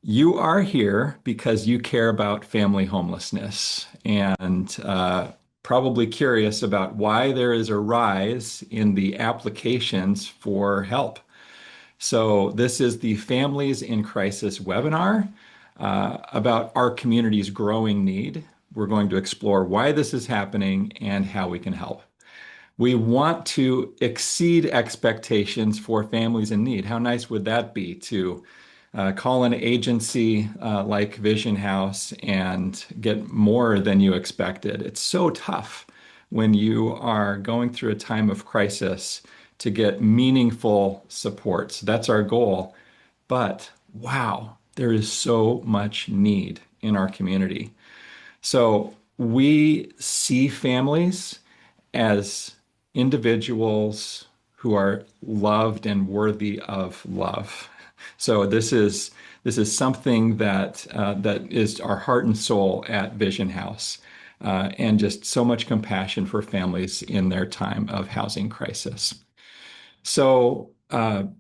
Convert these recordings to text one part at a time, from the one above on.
You are here because you care about family homelessness and probably curious about why there is a rise in the applications for help. So, this is the Families in Crisis webinar about our community's growing need. We're going to explore why this is happening and how we can help. We want to exceed expectations for families in need. How nice would that be to call an agency like Vision House and get more than you expected? It's so tough when you are going through a time of crisis to get meaningful support. So that's our goal. But wow, there is so much need in our community. So we see families as individuals who are loved and worthy of love. So this is something that is our heart and soul at Vision House, and just so much compassion for families in their time of housing crisis. So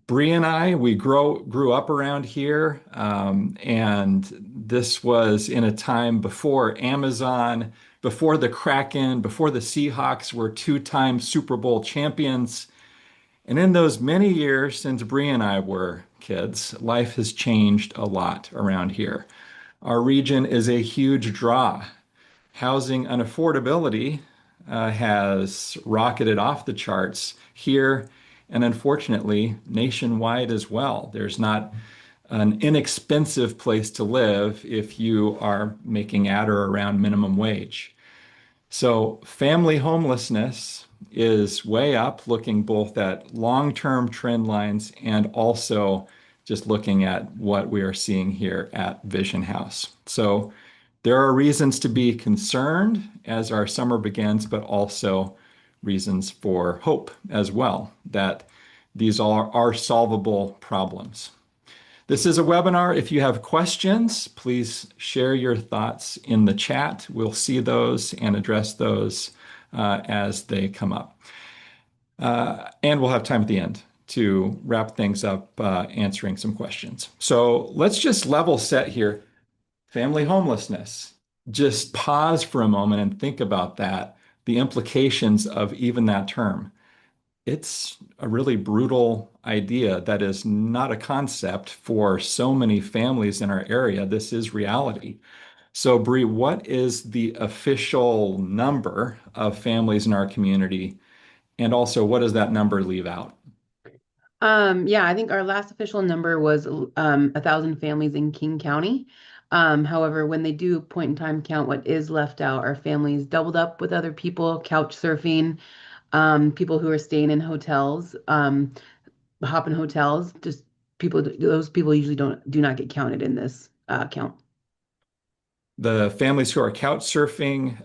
Bri and I, we grew up around here, and this was in a time before Amazon, before the Kraken, before the Seahawks were two-time Super Bowl champions. And in those many years since Bri and I were kids, life has changed a lot around here. Our region is a huge draw. Housing unaffordability has rocketed off the charts here and unfortunately nationwide as well. There's not an inexpensive place to live if you are making at or around minimum wage. So, family homelessness is way up, looking both at long-term trend lines and also just looking at what we are seeing here at Vision House. So, there are reasons to be concerned as our summer begins, but also reasons for hope as well that these are solvable problems. This is a webinar. If you have questions, please share your thoughts in the chat. We'll see those and address those as they come up. And we'll have time at the end to wrap things up, answering some questions. So let's just level set here. Family homelessness. Just pause for a moment and think about that, the implications of even that term. It's a really brutal idea that is not a concept for so many families in our area. This is reality. So, Bri, what is the official number of families in our community? And also, what does that number leave out? Yeah, I think our last official number was 1,000 families in King County. However, when they do point in time count, what is left out are families doubled up with other people, couch surfing, people who are staying in hotels, hopping hotels, just people, those people usually do not get counted in this count. The families who are couch surfing,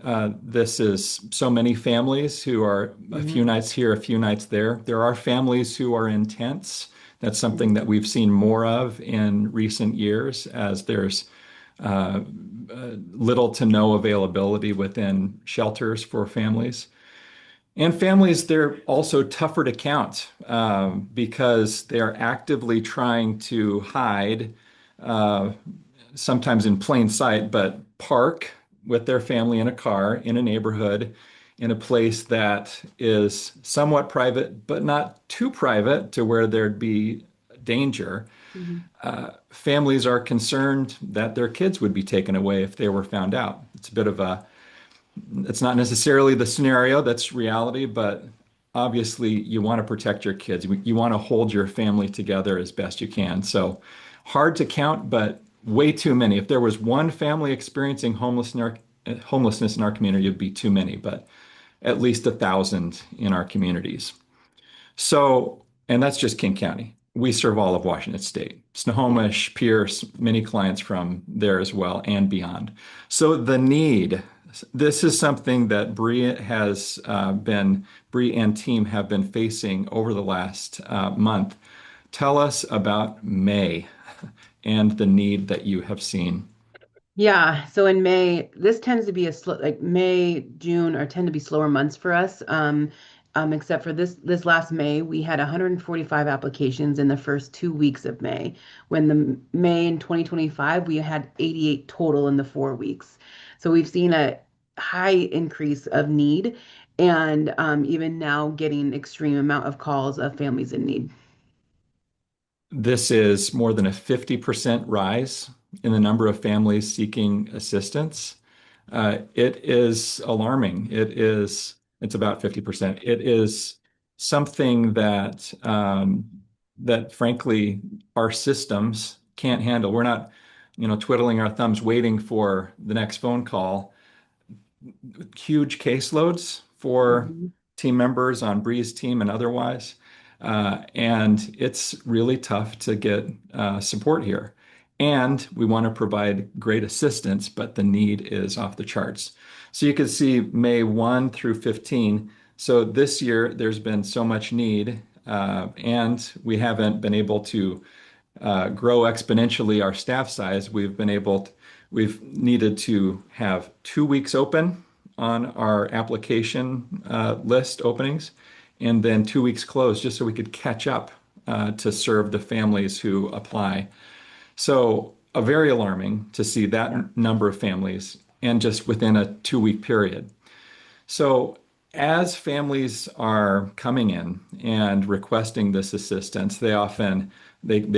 this is so many families who are a few Hmm. nights here, a few nights there. There are families who are in tents. That's something that Hmm. we've seen more of in recent years as there's little to no availability within shelters for families. And families, they're also tougher to count because they are actively trying to hide, uh, sometimes in plain sight, but park with their family in a car in a neighborhood in a place that is somewhat private, but not too private to where there'd be danger. Hmm. Families are concerned that their kids would be taken away if they were found out. It's not necessarily the scenario, that's reality, but obviously you want to protect your kids. You want to hold your family together as best you can. So hard to count, but way too many. If there was one family experiencing homelessness in our community, it'd be too many, but at least 1,000 in our communities. So, and that's just King County. We serve all of Washington State, Yeah. Snohomish, Pierce, many clients from there as well and beyond. So the need, this is something that Bri and team have been facing over the last month. Tell us about May and the need that you have seen. Yeah, so in May, this tends to be a slow, like May, June are tend to be slower months for us. except for this last May, we had 145 applications in the first 2 weeks of May. When the May in 2025, we had 88 total in the 4 weeks. So we've seen a high increase of need, and even now getting extreme amount of calls of families in need. This is more than a 50% rise in the number of families seeking assistance. It is alarming. It's about 50%. It is something that frankly our systems can't handle. We're not, twiddling our thumbs waiting for the next phone call. Huge caseloads for Mhm. team members on Bri's team and otherwise. And it's really tough to get support here. And we want to provide great assistance, but the need is off the charts. So you can see May 1 through 15. So this year, there's been so much need, and we haven't been able to grow exponentially our staff size. We've needed to have 2 weeks open on our application list openings, and then 2 weeks closed just so we could catch up to serve the families who apply. So, very alarming to see Yeah. that number of families and just within a 2 week period. So, as families are coming in and requesting this assistance, they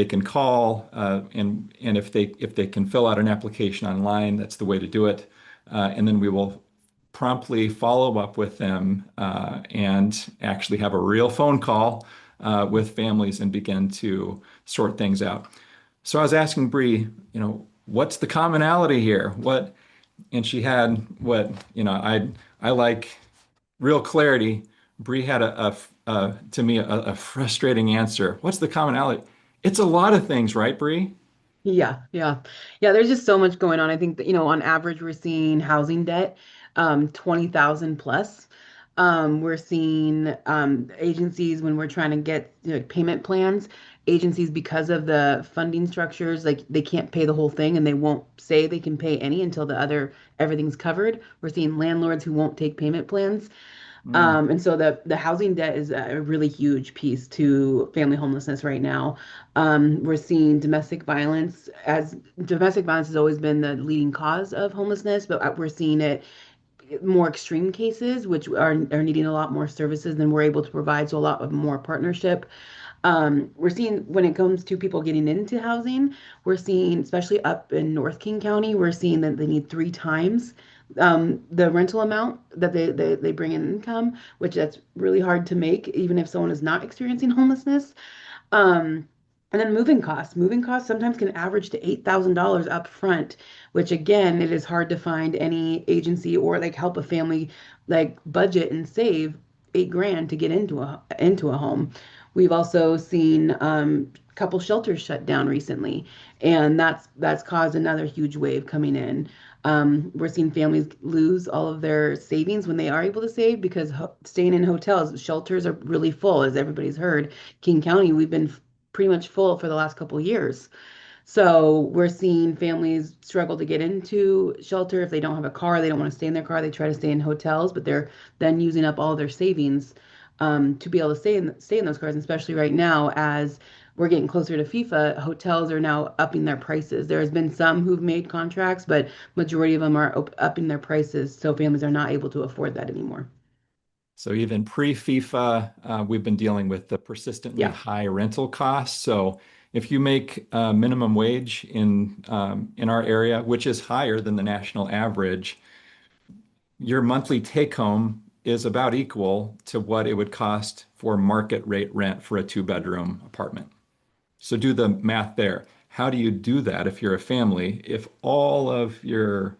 can call and if they can fill out an application online, that's the way to do it. And then we will promptly follow up with them and actually have a real phone call with families and begin to sort things out. So I was asking Bree, what's the commonality here? And she had I like real clarity. Bree had to me a frustrating answer. What's the commonality? It's a lot of things, right, Bree? Yeah, yeah. Yeah, there's just so much going on. I think that, on average, we're seeing housing debt, 20,000 plus. We're seeing agencies when we're trying to get payment plans, agencies because of the funding structures, like they can't pay the whole thing and they won't say they can pay any until everything's covered. We're seeing landlords who won't take payment plans. Mm. And so the housing debt is a really huge piece to family homelessness right now. We're seeing domestic violence has always been the leading cause of homelessness, but we're seeing it more extreme cases, which are needing a lot more services than we're able to provide. So a lot of more partnership. We're seeing when it comes to people getting into housing, we're seeing, especially up in North King County, we're seeing that they need 3 times the rental amount that they bring in income, which that's really hard to make, even if someone is not experiencing homelessness. Um, and then moving costs. Moving costs sometimes can average to $8,000 up front, which again, it is hard to find any agency or like help a family like budget and save 8 grand to get into a home. We've also seen couple shelters shut down recently, and that's caused another huge wave coming in. We're seeing families lose all of their savings when they are able to save because staying in hotels, shelters are really full, as everybody's heard. King County, we've been pretty much full for the last couple of years. So we're seeing families struggle to get into shelter. If they don't have a car, they don't want to stay in their car. They try to stay in hotels, but they're then using up all their savings to be able to stay in those cars. And especially right now, as we're getting closer to FIFA, hotels are now upping their prices. There has been some who've made contracts, but majority of them are upping their prices, so families are not able to afford that anymore. So even pre-FIFA, we've been dealing with the persistently Yeah. high rental costs. So if you make minimum wage in our area, which is higher than the national average, your monthly take home is about equal to what it would cost for market rate rent for a two-bedroom apartment. So do the math there. How do you do that if you're a family, if all of your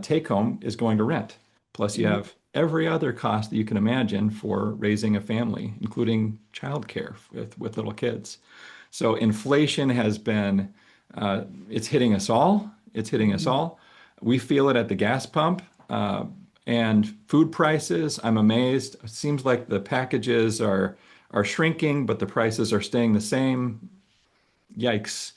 take home is going to rent? Plus, you Mhm. have every other cost that you can imagine for raising a family, including childcare with little kids. So inflation has been, it's hitting us all. It's hitting us Mhm. all. We feel it at the gas pump. And food prices, I'm amazed. It seems like the packages are shrinking, but the prices are staying the same. Yikes.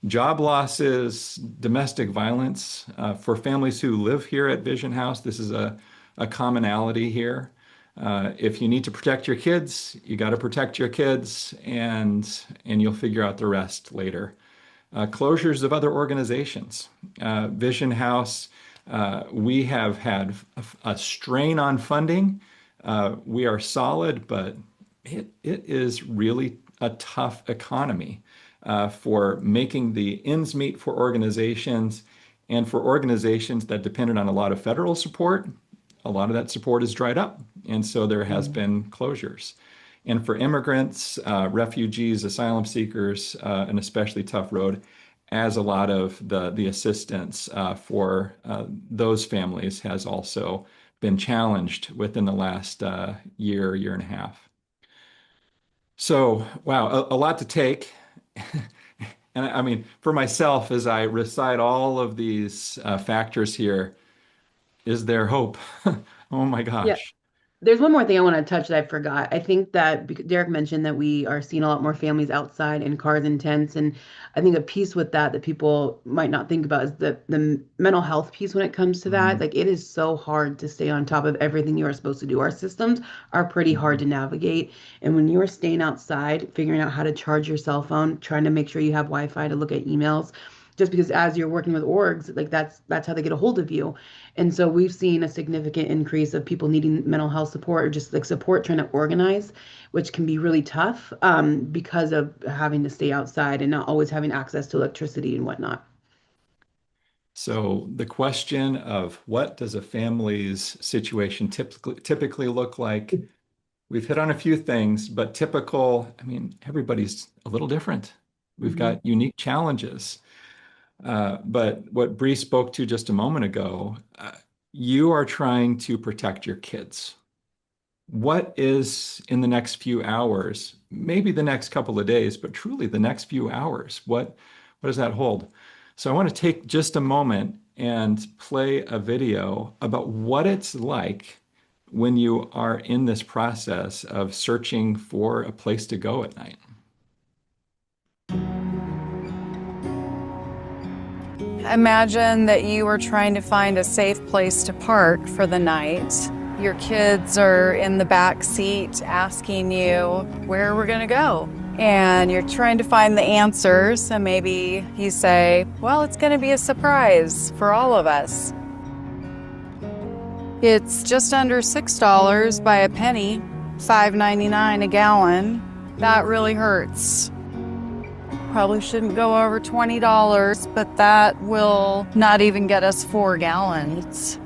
Job losses, domestic violence. For families who live here at Vision House, this is a commonality here. If you need to protect your kids, you got to protect your kids, and you'll figure out the rest later. Closures of other organizations. Vision House, we have had a strain on funding. We are solid, but it is really a tough economy for making the ends meet for organizations and for organizations that depended on a lot of federal support. A lot of that support is dried up, and so there has Mm. been closures. And for immigrants, refugees, asylum seekers, an especially tough road, as a lot of the assistance for those families has also been challenged within the last year and a half. So, wow, a lot to take. And I mean, for myself, as I recite all of these factors here, is there hope? Oh my Yeah. gosh. There's one more thing I want to touch that I forgot. I think that Derek mentioned that we are seeing a lot more families outside in cars and tents, and I think a piece with that people might not think about is the mental health piece when it comes to that. Mhm. Like it is so hard to stay on top of everything you are supposed to do. Our systems are pretty hard Mhm. to navigate, and when you are staying outside, figuring out how to charge your cell phone, trying to make sure you have Wi-Fi to look at emails, just because as you're working with orgs, like that's how they get a hold of you. And so we've seen a significant increase of people needing mental health support or just like support trying to organize, which can be really tough because of having to stay outside and not always having access to electricity and whatnot. So the question of what does a family's situation typically look like? We've hit on a few things, but typical, I mean, everybody's a little different. We've Hmm. got unique challenges. But what Bree spoke to just a moment ago, you are trying to protect your kids. What is in the next few hours, maybe the next couple of days, but truly the next few hours? What does that hold? So I want to take just a moment and play a video about what it's like when you are in this process of searching for a place to go at night. Imagine that you were trying to find a safe place to park for the night. Your kids are in the back seat asking you where we're going to go. And you're trying to find the answers. And maybe you say, well, it's going to be a surprise for all of us. It's just under $6 by a penny, $5.99 a gallon. That really hurts. Probably shouldn't go over $20, but that will not even get us 4 gallons.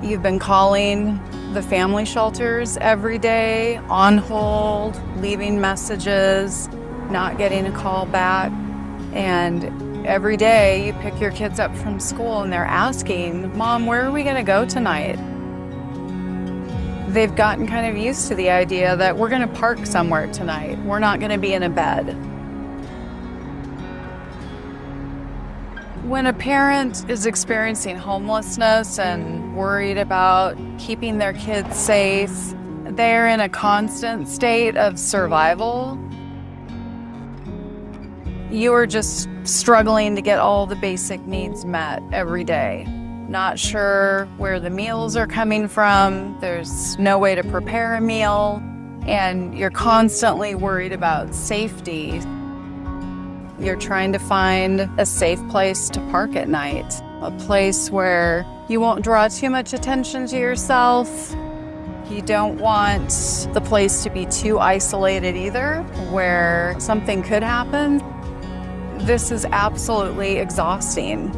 You've been calling the family shelters every day, on hold, leaving messages, not getting a call back. And every day you pick your kids up from school and they're asking, Mom, where are we going to go tonight? They've gotten kind of used to the idea that we're going to park somewhere tonight. We're not going to be in a bed. When a parent is experiencing homelessness and worried about keeping their kids safe, they're in a constant state of survival. You are just struggling to get all the basic needs met every day. Not sure where the meals are coming from. There's no way to prepare a meal, and you're constantly worried about safety. You're trying to find a safe place to park at night, a place where you won't draw too much attention to yourself. You don't want the place to be too isolated either, where something could happen. This is absolutely exhausting.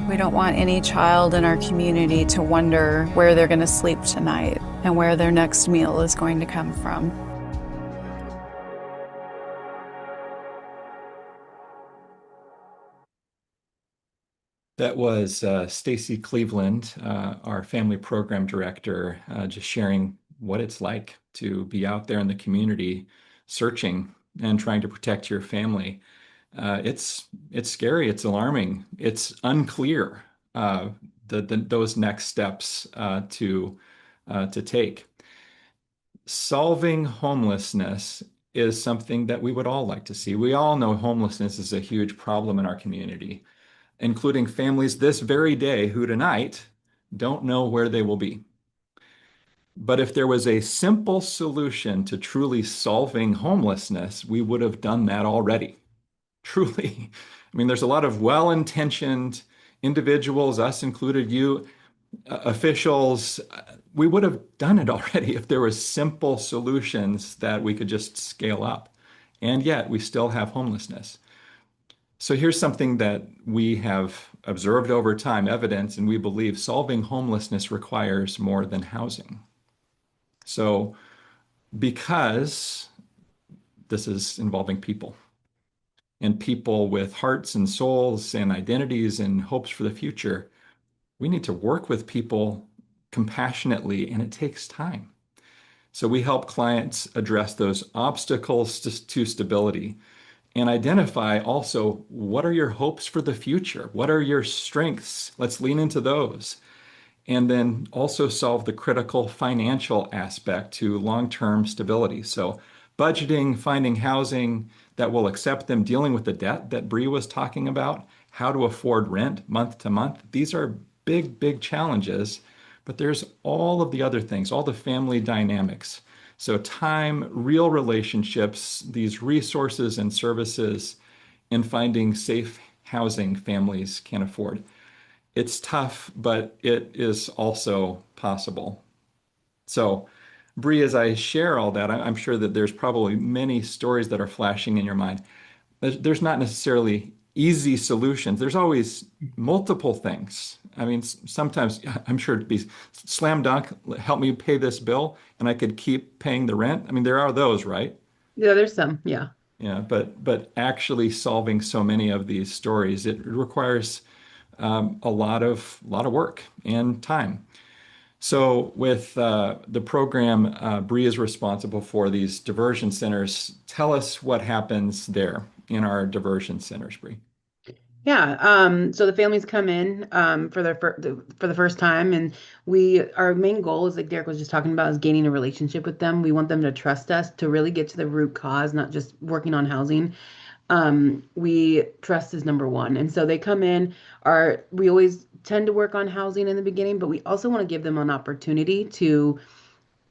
We don't want any child in our community to wonder where they're going to sleep tonight and where their next meal is going to come from. That was Stacy Cleveland, our family program director, just sharing what it's like to be out there in the community searching and trying to protect your family. It's scary, it's alarming, it's unclear those next steps to take. Solving homelessness is something that we would all like to see. We all know homelessness is a huge problem in our community, including families this very day who tonight don't know where they will be. But if there was a simple solution to truly solving homelessness, we would have done that already. Truly. I mean, there's a lot of well-intentioned individuals, us included, you, officials. We would have done it already if there were simple solutions that we could just scale up. And yet we still have homelessness. So here's something that we have observed over time, evidence, and we believe solving homelessness requires more than housing. So because this is involving people and people with hearts and souls and identities and hopes for the future, we need to work with people compassionately, and it takes time. So we help clients address those obstacles to stability and identify also what are your hopes for the future? What are your strengths? Let's lean into those. And then also solve the critical financial aspect to long-term stability. So budgeting, finding housing that will accept them, dealing with the debt that Bri was talking about, how to afford rent month to month. These are big, big challenges, but there's all of the other things, all the family dynamics. So time, real relationships, these resources and services, and finding safe housing families can afford. It's tough, but it is also possible. So, Bree, as I share all that, I'm sure that there's probably many stories that are flashing in your mind. There's not necessarily easy solutions. There's always multiple things. I mean, sometimes I'm sure it'd be slam dunk, help me pay this bill, and I could keep paying the rent. I mean, there are those, right? Yeah, there's some. Yeah. Yeah, but actually solving so many of these stories, it requires a lot of work and time. So with the program, Bree is responsible for these diversion centers. Tell us what happens there in our diversion centers, Bree. Yeah, so the families come in for for the first time, and our main goal is like Derek was just talking about is gaining a relationship with them. We want them to trust us to really get to the root cause, not just working on housing. We trust is number one, and so they come in. We always tend to work on housing in the beginning, but we also want to give them an opportunity to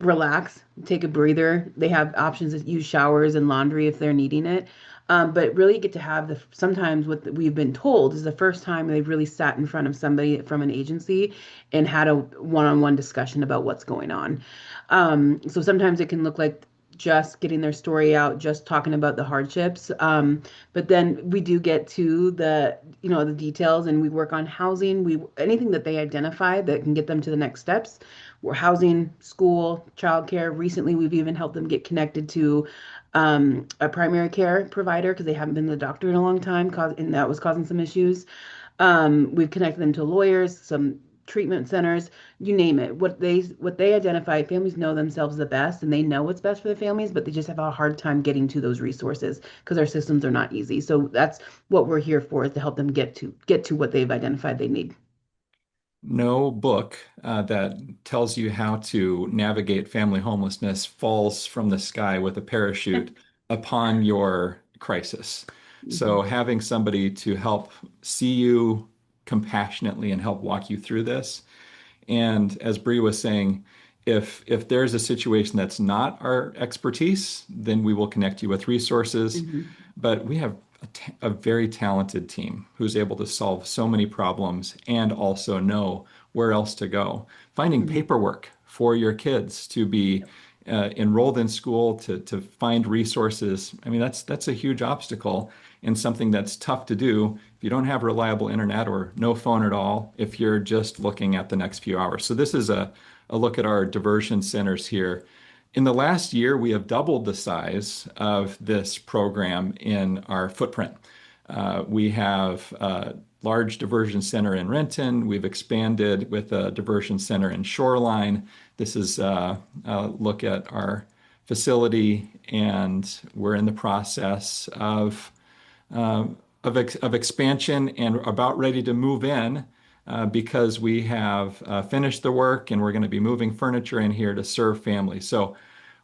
relax, take a breather. They have options to use showers and laundry if they're needing it. But really get to have sometimes what we've been told is the first time they've really sat in front of somebody from an agency and had a one-on-one discussion about what's going on. So sometimes it can look like just getting their story out, just talking about the hardships. But then we do get to the details, and we work on housing. Anything that they identify that can get them to the next steps. We're housing, school, childcare. Recently, we've even helped them get connected to a primary care provider because they haven't been to the doctor in a long time, and that was causing some issues. We've connected them to lawyers, some treatment centers, you name it. What they identify, families know themselves the best, and they know what's best for the families, but they just have a hard time getting to those resources because our systems are not easy. So that's what we're here for, is to help them get to what they've identified they need. No book that tells you how to navigate family homelessness falls from the sky with a parachute upon your crisis. So Mhm. having somebody to help see you compassionately and help walk you through this. And as Bree was saying, if there's a situation that's not our expertise, then we will connect you with resources. Mhm. But we have a very talented team who's able to solve so many problems and also know where else to go. Finding Mhm. paperwork for your kids to be enrolled in school, to find resources. I mean, that's a huge obstacle and something that's tough to do if you don't have reliable internet or no phone at all, if you're just looking at the next few hours. So this is a look at our diversion centers here. In the last year, we have doubled the size of this program in our footprint. We have a large diversion center in Renton. We've expanded with a diversion center in Shoreline. This is a look at our facility, and we're in the process uh, of expansion and about ready to move in because we have finished the work and we're going to be moving furniture in here to serve families. So,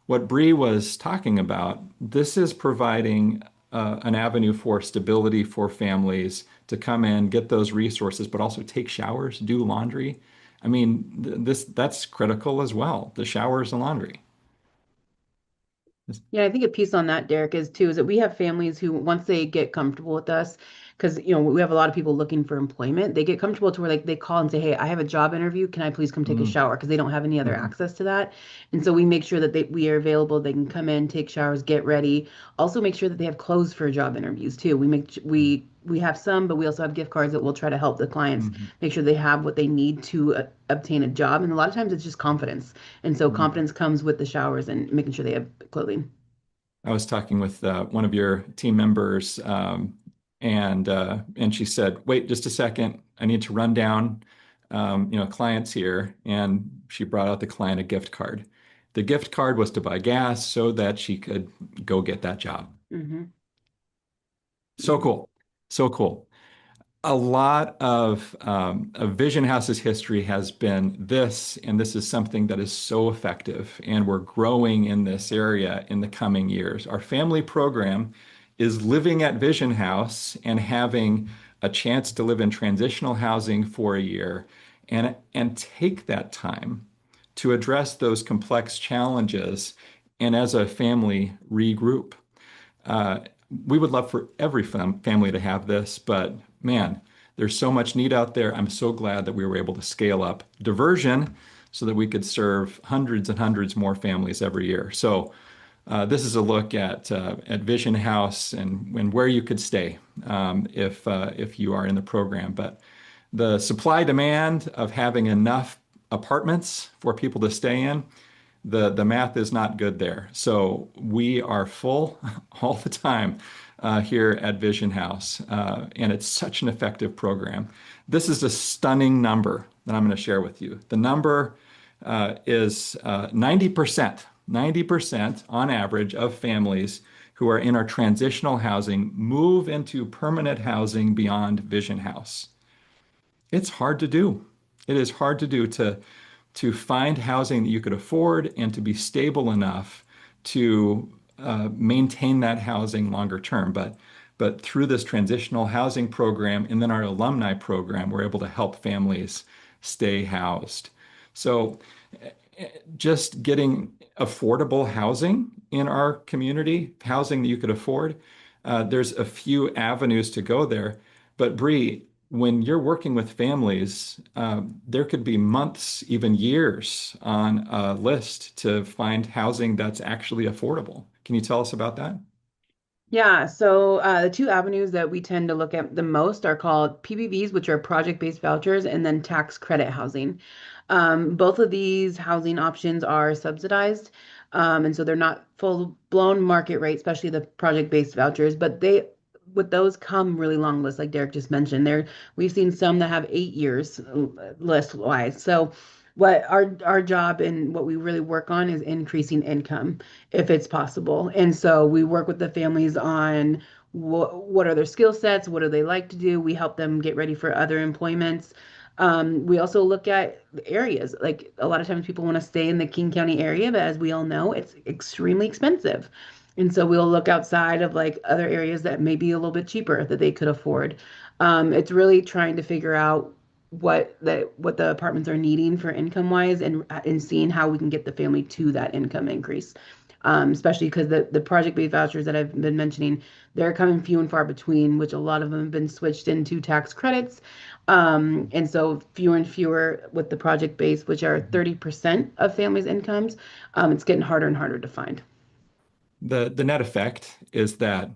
what Bree was talking about, this is providing an avenue for stability for families to come in, get those resources, but also take showers, do laundry. I mean, that's critical as well, the showers and laundry. Yeah, I think a piece on that, Derek, is that we have families who, once they get comfortable with us, because we have a lot of people looking for employment, they get comfortable to where like they call and say, "Hey, I have a job interview. Can I please come take a Mm, shower?" Because they don't have any other mhm, access to that, and so we make sure that we are available. They can come in, take showers, get ready. Also, make sure that they have clothes for job interviews too. We have some, but we also have gift cards that we'll try to help the clients mhm, make sure they have what they need to obtain a job. And a lot of times it's just confidence, and so mhm. confidence comes with the showers and making sure they have clothing. I was talking with one of your team members, and she said, "Wait just a second. I need to run down, clients here." And she brought out the client a gift card. The gift card was to buy gas so that she could go get that job. Hmm. So cool. So cool. A lot of Vision House's history has been this, and this is something that is so effective, and we're growing in this area in the coming years. Our family program is living at Vision House and having a chance to live in transitional housing for a year and take that time to address those complex challenges and as a family regroup. Uh, we would love for every family to have this, but man, there's so much need out there. I'm so glad that we were able to scale up diversion so that we could serve hundreds and hundreds more families every year. So this is a look at Vision House and where you could stay if you are in the program. But the supply demand of having enough apartments for people to stay in, the math is not good there. So we are full all the time here at Vision House, and it's such an effective program. This is a stunning number that I'm going to share with you. The number is 90%, 90% on average of families who are in our transitional housing move into permanent housing beyond Vision House. It's hard to do. It is hard to do to find housing that you could afford and to be stable enough to maintain that housing longer term. But through this transitional housing program and then our alumni program, we're able to help families stay housed. So just getting affordable housing in our community, housing that you could afford, there's a few avenues to go there. But Bree, when you're working with families, there could be months, even years on a list to find housing that's actually affordable. Can you tell us about that? Yeah, so the two avenues that we tend to look at the most are called PBVs, which are project-based vouchers, and then tax credit housing. Both of these housing options are subsidized, and so they're not full-blown market rate, especially the project-based vouchers, but they with those come really long lists, like Derek just mentioned. We've seen some that have 8 years list-wise. So what our job and what we really work on is increasing income if it's possible. And so we work with the families on what are their skill sets, what do they like to do. We help them get ready for other employments. We also look at the areas. Like a lot of times people want to stay in the King County area, but as we all know, it's extremely expensive. And so we'll look outside of like other areas that may be a little bit cheaper that they could afford. It's really trying to figure out what the apartments are needing for income wise and seeing how we can get the family to that income increase. Especially because the project-based vouchers that I've been mentioning, they're coming few and far between, which a lot of them have been switched into tax credits. And so fewer and fewer with the project-based, which are 30% of families' incomes. It's getting harder and harder to find. The net effect is that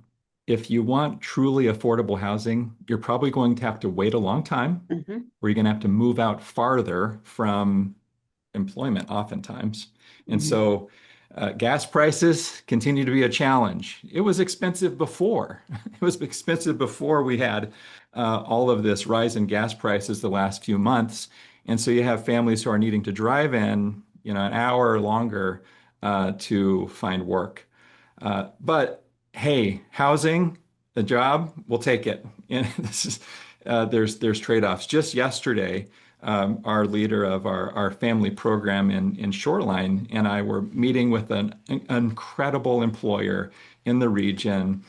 if you want truly affordable housing, you're probably going to have to wait a long time, Hmm. or you're going to have to move out farther from employment oftentimes. And Hmm. so gas prices continue to be a challenge. It was expensive before. It was expensive before we had all of this rise in gas prices the last few months. And so you have families who are needing to drive in, an hour or longer to find work. But hey, housing, a job, we'll take it. And this is there's trade-offs. Just yesterday, our leader of our family program in Shoreline and I were meeting with an incredible employer in the region.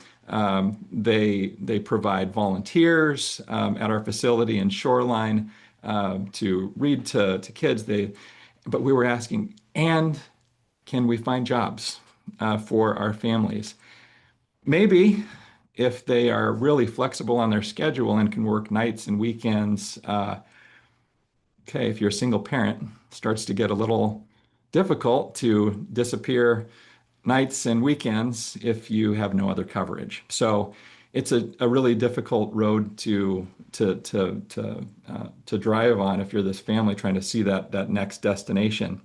They provide volunteers at our facility in Shoreline. to read to kids. But we were asking, and can we find jobs for our families? Maybe if they are really flexible on their schedule and can work nights and weekends. Okay, if you're a single parent, it starts to get a little difficult to disappear nights and weekends if you have no other coverage. So it's a really difficult road to drive on if you're this family trying to see that next destination.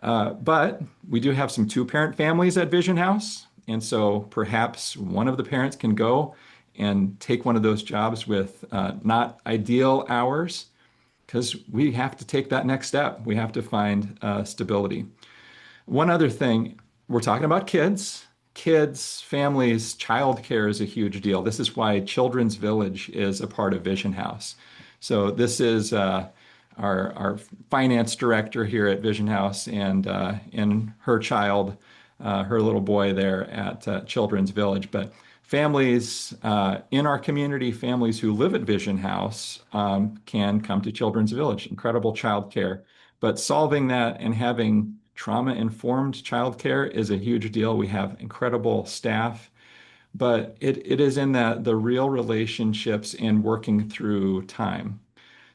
But we do have some two-parent families at Vision House, and so perhaps one of the parents can go and take one of those jobs with not ideal hours, because we have to take that next step. We have to find stability. One other thing, we're talking about kids. Kids, families, childcare is a huge deal. This is why Children's Village is a part of Vision House. So this is our finance director here at Vision House and her child, her little boy there at Children's Village. But families in our community, families who live at Vision House can come to Children's Village. Incredible childcare. But solving that and having trauma-informed childcare is a huge deal. We have incredible staff, but it is in the real relationships and working through time.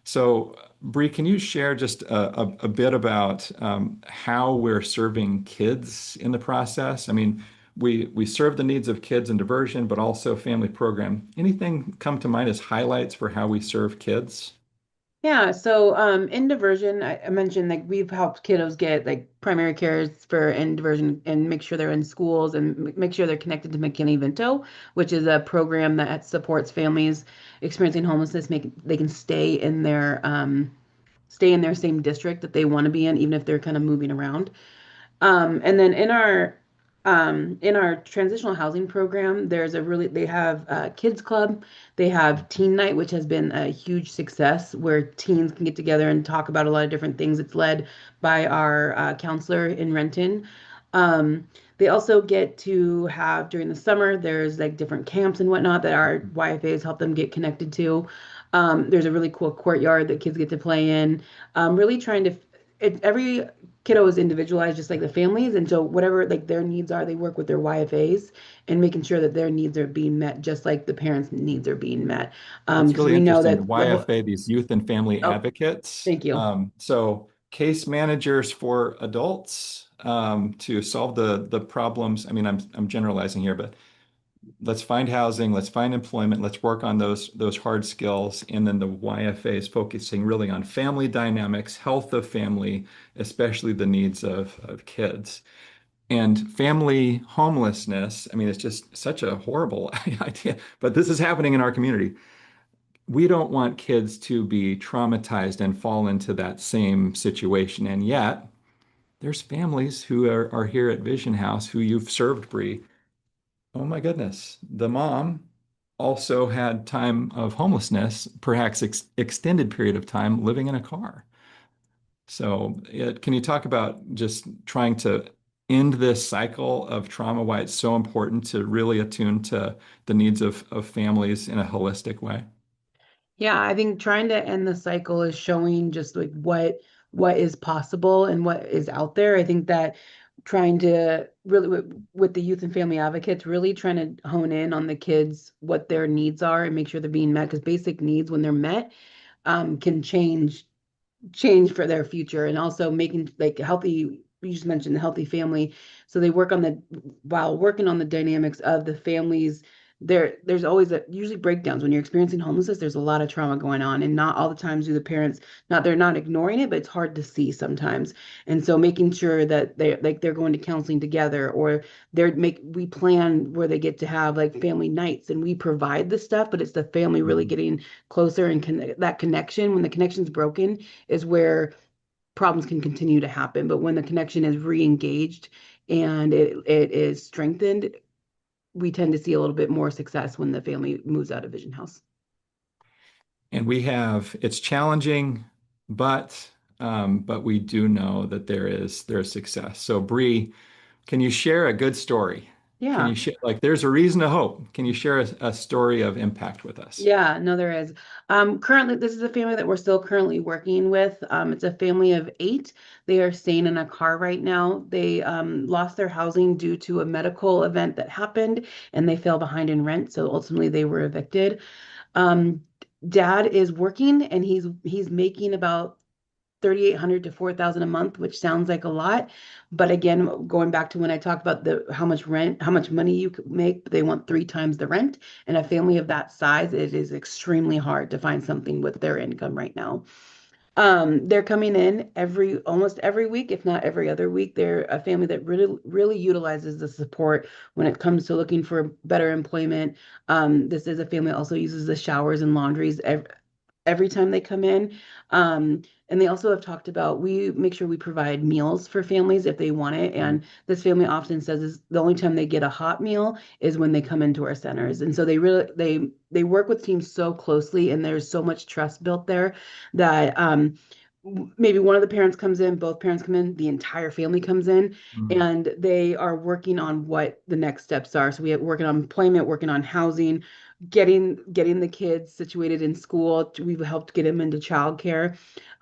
So, Bri, can you share just a bit about how we're serving kids in the process? I mean, we serve the needs of kids in diversion, but also family program. Anything come to mind as highlights for how we serve kids? Yeah, so in diversion, I mentioned like we've helped kiddos get like primary cares for in diversion and make sure they're in schools and make sure they're connected to McKinney-Vento, which is a program that supports families experiencing homelessness. Make they can stay in their same district that they want to be in, even if they're kind of moving around. And then in our transitional housing program, they have a kids club, they have teen night, which has been a huge success where teens can get together and talk about a lot of different things. It's led by our counselor in Renton. They also get to have during the summer, there's like different camps and whatnot that our YFAs help them get connected to. There's a really cool courtyard that kids get to play in. Really trying to, every kiddo is individualized just like the families, and so whatever like their needs are, they work with their YFAs and making sure that their needs are being met just like the parents' needs are being met. That's Because really we know interesting. The that the whole, YFA, these youth and family oh, advocates. thank you. So case managers for adults to solve the problems. I mean, I'm generalizing here, but let's find housing, let's find employment, let's work on those hard skills. And then the YFA is focusing really on family dynamics, health of family, especially the needs of kids. And family homelessness, I mean, it's just such a horrible idea, but this is happening in our community. We don't want kids to be traumatized and fall into that same situation. And yet, there's families who are here at Vision House who you've served, Bree. Oh my goodness. The mom also had time of homelessness, perhaps extended period of time living in a car. So, can you talk about just trying to end this cycle of trauma, why it's so important to really attune to the needs of families in a holistic way? Yeah, I think trying to end the cycle is showing just like what is possible and what is out there. I think that trying to really with the youth and family advocates, really trying to hone in on the kids, what their needs are and make sure they're being met because basic needs when they're met can change for their future and also making like healthy you just mentioned the healthy family so they work on the while working on the dynamics of the families there's always usually breakdowns when you're experiencing homelessness. There's a lot of trauma going on and not all the times do the parents not they're not ignoring it, but it's hard to see sometimes. And so making sure that they're going to counseling together or we plan where they get to have like family nights and we provide the stuff, but it's the family really Mhm. getting closer and that connection when the connection's broken is where problems can continue to happen. But when the connection is re-engaged and it is strengthened, we tend to see a little bit more success when the family moves out of Vision House. And it's challenging, but we do know that there's success. So, Bree, can you share a good story Can you Yeah. share, like, there's a reason to hope. Can you share a story of impact with us? Yeah, no, there is. Currently, this is a family that we're still currently working with. It's a family of eight. They are staying in a car right now. They lost their housing due to a medical event that happened, and they fell behind in rent. So ultimately, they were evicted. Um, Dad is working, and he's making about 3,800 to 4,000 a month, which sounds like a lot. But again, going back to when I talked about the how much rent, how much money you could make, they want three times the rent. And a family of that size, it is extremely hard to find something with their income right now. They're coming in almost every week, if not every other week. They're a family that really utilizes the support when it comes to looking for better employment. This is a family that also uses the showers and laundries every time they come in. And they also have talked about we make sure we provide meals for families if they want it. Mm. And this family often says is the only time they get a hot meal is when they come into our centers. And so they work with teams so closely, and there's so much trust built there that maybe one of the parents comes in, both parents come in, the entire family comes in, Mm. and they are working on what the next steps are. So we have working on employment, working on housing, getting the kids situated in school. We've helped get them into childcare.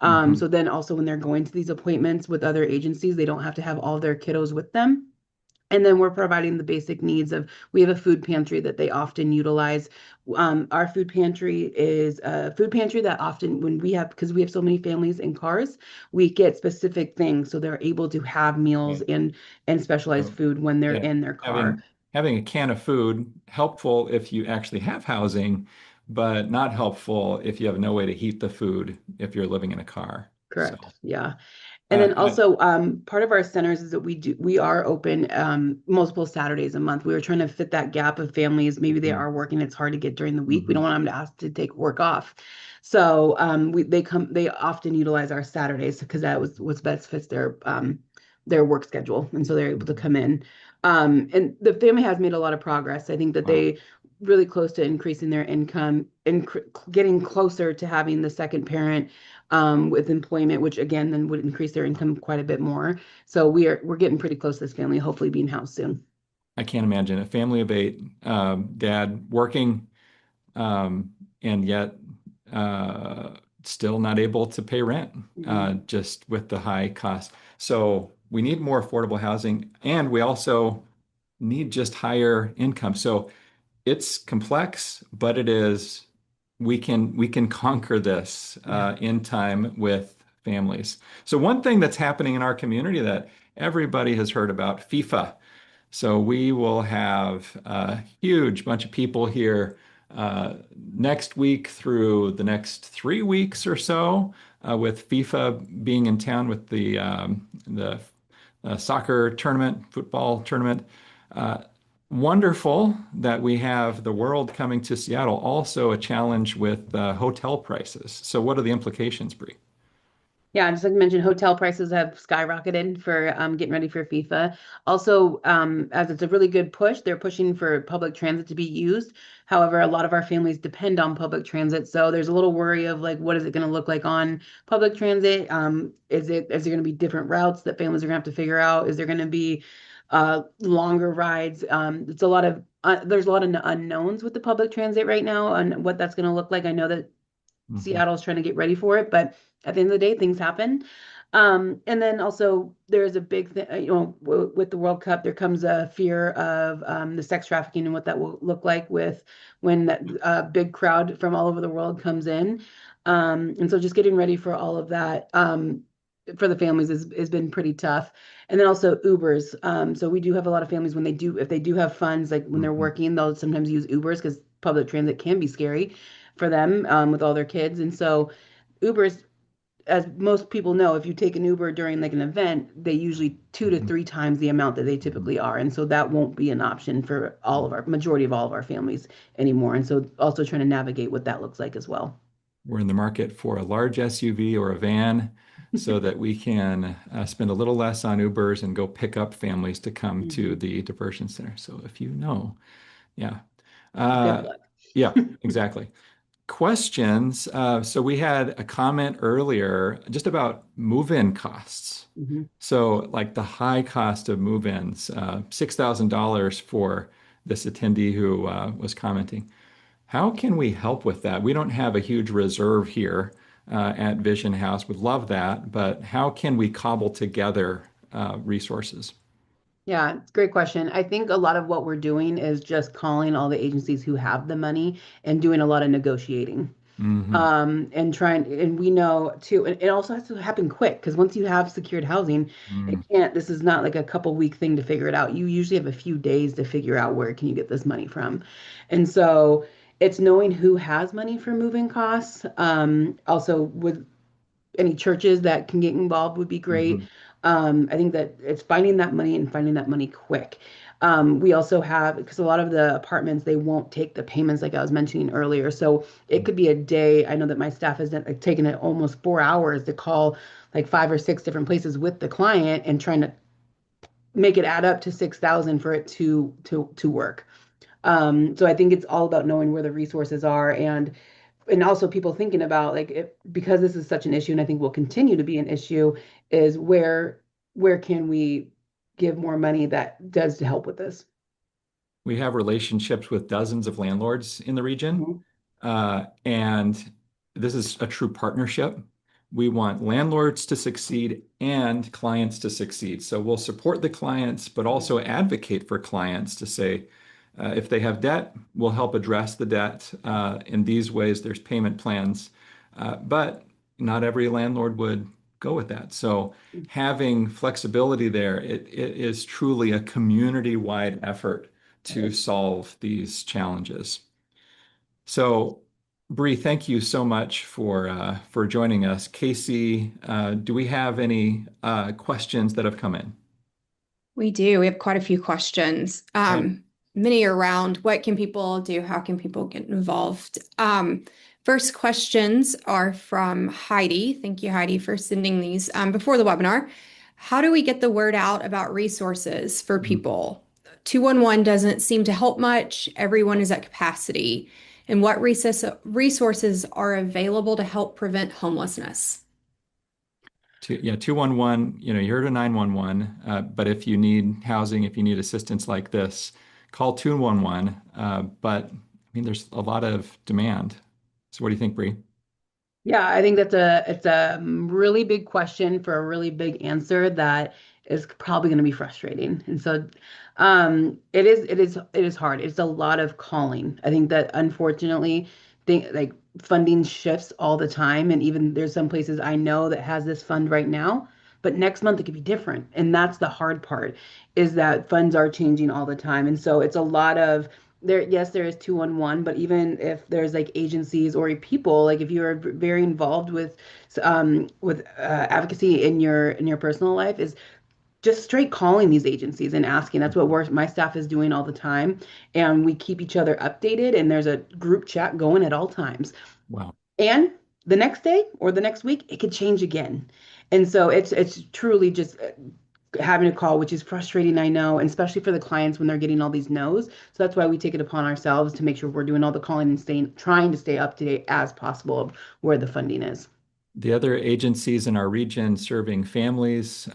Mhm. So then also when they're going to these appointments with other agencies, they don't have to have all their kiddos with them. And then we're providing the basic needs of, we have a food pantry that they often utilize. Our food pantry is a food pantry that often, when we have, because we have so many families in cars, we get specific things. So they're able to have meals Okay. and specialized So, food when they're yeah, in their car. having a can of food helpful if you actually have housing, but not helpful if you have no way to heat the food if you're living in a car. So, Correct. Yeah. And uh, then uh, also, part of our centers is that we are open multiple Saturdays a month. We were trying to fit that gap of families. Maybe they mhm, are working. It's hard to get during the week. We don't mhm, want them to ask to take work off. So they often utilize our Saturdays because that was what's best fits their work schedule. And so they're able to mhm. come in. And the family has made a lot of progress. I think that Wow. they really close to increasing their income and getting closer to having the second parent with employment, which again then would increase their income quite a bit more. So we're getting pretty close to this family, hopefully being housed soon. I can't imagine a family of eight, dad working, um, and yet still not able to pay rent, Mhm. just with the high cost. So we need more affordable housing, and we also need just higher income. So it's complex, but we can conquer this Yeah. in time with families. So one thing that's happening in our community that everybody has heard about, FIFA. So we will have a huge bunch of people here next week through the next 3 weeks or so, with FIFA being in town with the soccer tournament, football tournament. Uh, Wonderful that we have the world coming to Seattle. Also, a challenge with hotel prices. So, what are the implications, Bri? Yeah, just like I mentioned, hotel prices have skyrocketed for getting ready for FIFA. Also, as it's a really good push, they're pushing for public transit to be used. However, a lot of our families depend on public transit, so there's a little worry of like, what is it going to look like on public transit? Is there going to be different routes that families are going to have to figure out? Is there going to be longer rides? It's a lot of there's a lot of unknowns with the public transit right now on what that's going to look like. I know that Mhm, Seattle's trying to get ready for it, but at the end of the day, things happen. And then also there's a big thing, with the World Cup, there comes a fear of the sex trafficking and what that will look like with when that big crowd from all over the world comes in. And so just getting ready for all of that for the families has been pretty tough. And then also Ubers. So we do have a lot of families when if they do have funds, like when they're mhm. working, they'll sometimes use Ubers because public transit can be scary for them with all their kids. And so Ubers, as most people know, if you take an Uber during like an event, they usually two to Mhm, three times the amount that they mhm, typically are. And so that won't be an option for all of mhm. our majority of all of our families anymore. And so also trying to navigate what that looks like as well. We're in the market for a large SUV or a van so that we can spend a little less on Ubers and go pick up families to come to Mhm. the diversion center. So, if you know, yeah. Good Uh, luck. yeah, exactly. questions. So we had a comment earlier just about move-in costs. Mhm. So like the high cost of move-ins, $6,000 for this attendee who was commenting. How can we help with that? We don't have a huge reserve here at Vision House. Would love that, but how can we cobble together resources? Yeah, it's a great question. I think a lot of what we're doing is just calling all the agencies who have the money and doing a lot of negotiating. Hmm. And trying, and we know too, and it also has to happen quick because once you have secured housing, it can't, this is not like a couple week thing to figure it out. You usually have a few days to figure out where can you get this money from. And so it's knowing who has money for moving costs. Also with any churches that can get involved would be great. Hmm. I think that it's finding that money and finding that money quick. We also have, because a lot of the apartments, they won't take the payments like I was mentioning earlier. So it could be a day. I know that my staff has like, taken it almost 4 hours to call like 5 or 6 different places with the client and trying to make it add up to 6,000 for it to work. So I think it's all about knowing where the resources are and also people thinking about like if because this is such an issue and I think will continue to be an issue is where can we give more money that does to help with this. We have relationships with dozens of landlords in the region, Mhm. and this is a true partnership. We want landlords to succeed and clients to succeed. So we'll support the clients, but also advocate for clients to say, if they have debt, we'll help address the debt. In these ways, there's payment plans, but not every landlord would go with that. So having flexibility there, it is truly a community-wide effort to solve these challenges. So, Bri, thank you so much for joining us. Casey, do we have any questions that have come in? We do. We have quite a few questions. Okay. Many around what can people do? How can people get involved? First questions are from Heidi. Thank you, Heidi, for sending these before the webinar. How do we get the word out about resources for people? 211 doesn't seem to help much. Everyone is at capacity. And what resources are available to help prevent homelessness? Yeah, 211, you heard a 911, but if you need housing, if you need assistance like this, call 211. But I mean, there's a lot of demand. So what do you think, Bree? Yeah, I think it's a really big question for a really big answer that is probably going to be frustrating. And so it is hard. It's a lot of calling. I think that unfortunately think like funding shifts all the time and even there's some places I know that has this fund right now, but next month it could be different. And that's the hard part is that funds are changing all the time. And so it's a lot of there, yes, there is 211, but even if there's like agencies or people, like if you are very involved with advocacy in your personal life, is just straight calling these agencies and asking. That's what my staff is doing all the time, and we keep each other updated. And there's a group chat going at all times. Wow. And the next day or the next week, it could change again. And so it's truly just having a call, which is frustrating, I know, and especially for the clients when they're getting all these no's. So that's why we take it upon ourselves to make sure we're doing all the calling and trying to stay up to date as possible of where the funding is. The other agencies in our region serving families,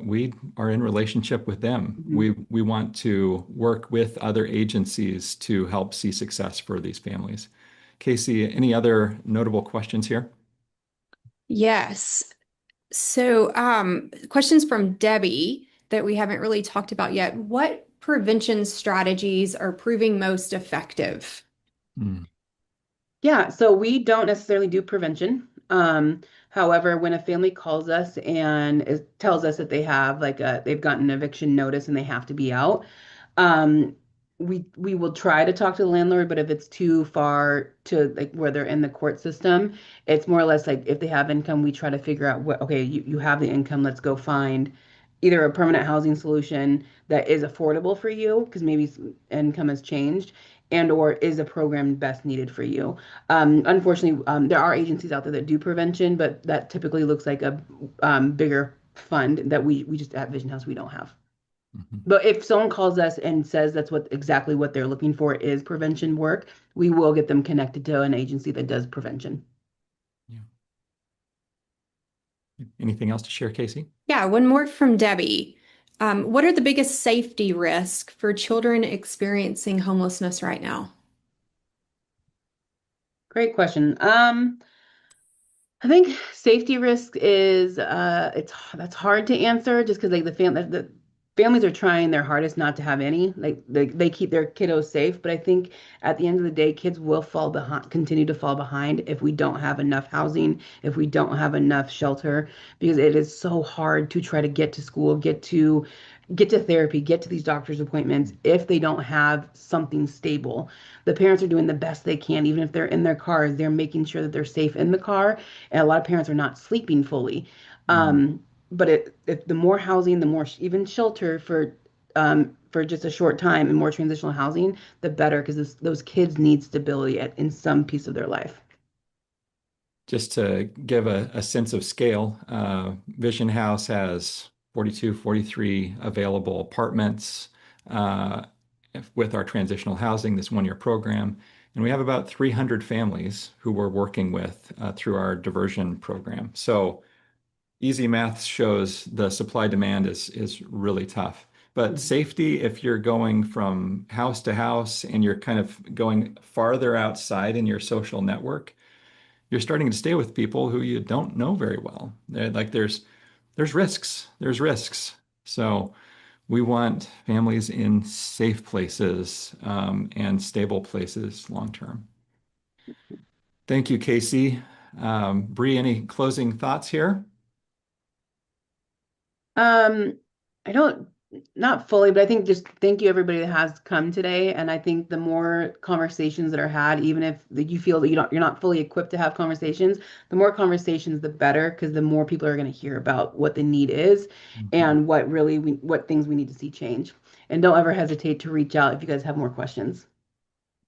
we are in relationship with them. Mhm. We want to work with other agencies to help see success for these families. Casey, any other notable questions here? Yes. So, questions from Debbie that we haven't really talked about yet. What prevention strategies are proving most effective? Mm. Yeah, so we don't necessarily do prevention. However, when a family calls us and tells us that they've gotten an eviction notice and they have to be out, um, we will try to talk to the landlord, but if it's too far to like where they're in the court system, it's more or less like if they have income, we try to figure out what, okay, you have the income, let's go find either a permanent housing solution that is affordable for you, because maybe income has changed, and or is a program best needed for you. Unfortunately, there are agencies out there that do prevention, but that typically looks like a bigger fund that we just at Vision House we don't have. Mhm. But if someone calls us and says that's what exactly what they're looking for is prevention work, we will get them connected to an agency that does prevention. Yeah. Anything else to share, Casey? Yeah, one more from Debbie. What are the biggest safety risks for children experiencing homelessness right now? Great question. I think safety risk is it's that's hard to answer just because like the families are trying their hardest not to have any. Like they keep their kiddos safe, but I think at the end of the day, kids will fall behind, continue to fall behind if we don't have enough housing, if we don't have enough shelter, because it is so hard to try to get to school, get to therapy, get to these doctor's appointments if they don't have something stable. The parents are doing the best they can, even if they're in their cars, they're making sure that they're safe in the car, and a lot of parents are not sleeping fully. Mm. But if the more housing, the more even shelter for just a short time and more transitional housing, the better because those kids need stability in some piece of their life. Just to give a sense of scale, Vision House has 42, 43 available apartments uh, with our transitional housing, this one-year program. And we have about 300 families who we're working with through our diversion program. So easy math shows the supply demand is really tough. But Mhm. safety, if you're going from house to house and you're kind of going farther outside in your social network, you're starting to stay with people who you don't know very well. Like there's risks. There's risks. So we want families in safe places and stable places long term. Thank you, Casey. Bri, any closing thoughts here? Um, I don't, not fully, but I think just thank you everybody that has come today. And I think the more conversations that are had, even if you feel that you're not fully equipped to have conversations, the more conversations, the better, because the more people are going to hear about what the need is Mhm. and what things we need to see change. And don't ever hesitate to reach out if you guys have more questions.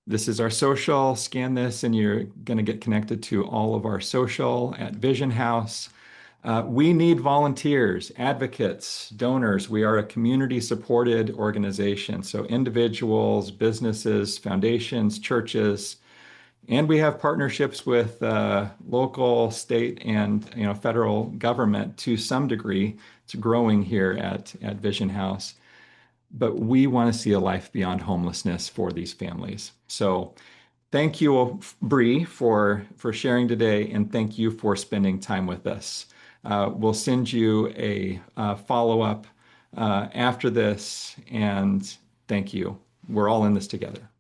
This is our social. Scan this, and you're going to get connected to all of our social at Vision House. We need volunteers, advocates, donors. We are a community supported organization. So, individuals, businesses, foundations, churches, and we have partnerships with local, state, and federal government to some degree. It's growing here at Vision House. But we want to see a life beyond homelessness for these families. So, thank you, Bree, for sharing today, and thank you for spending time with us. We'll send you a follow-up after this, and thank you. We're all in this together.